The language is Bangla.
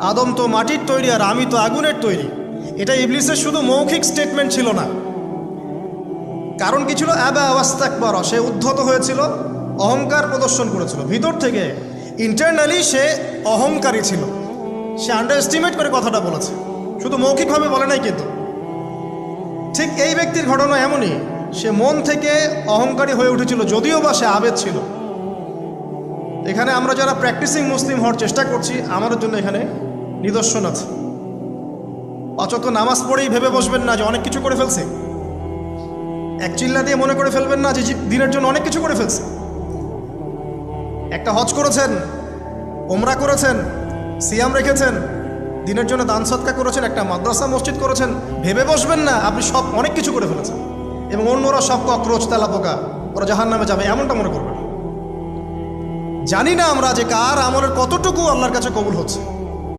আদম তো মাটির তৈরি আর আমি তো আগুনের তৈরি। এটা ইবলিসের শুধু মৌখিক স্টেটমেন্ট ছিল না, কারণ কি ছিল? আবা ওয়াস্তাকবার, সে উদ্ধত হয়েছিল, অহংকার প্রদর্শন করেছিল ভিতর থেকে। ইন্টারনালি সে অহংকারী ছিল, সে আন্ডার এস্টিমেট করে কথাটা বলেছে, শুধু মৌখিকভাবে বলে নাই। কিন্তু ঠিক এই ব্যক্তির ঘটনা এমনই, সে মন থেকে অহংকারী হয়ে উঠেছিল, যদিও বা সে আবেদ ছিল। এখানে আমরা যারা প্র্যাকটিসিং মুসলিম হওয়ার চেষ্টা করছি, আমাদের জন্য এখানে নিদর্শন আছে। পাঁচ ওয়াক্ত নামাজ পড়েই ভেবে বসবেন না যে অনেক কিছু করে ফেলছে, এক চিল্লা দিয়ে মনে করে ফেলবেন না যে দিনের জন্য অনেক কিছু করে ফেলছে। একটা হজ করেছেন, ওমরা করেছেন, সিয়াম রেখেছেন, দিনের জন্য দান সৎকা করেছেন, একটা মাদ্রাসা মসজিদ করেছেন, ভেবে বসবেন না আপনি সব অনেক কিছু করে ফেলেছেন এবং অন্যরা সব ককরোচ তেলাপোকা, ওরা জাহান্নামে যাবে, এমনটা মনে করবেন। জানি না আমরা যে কার আমলের কতটুকু আল্লাহর কাছে কবুল হচ্ছে।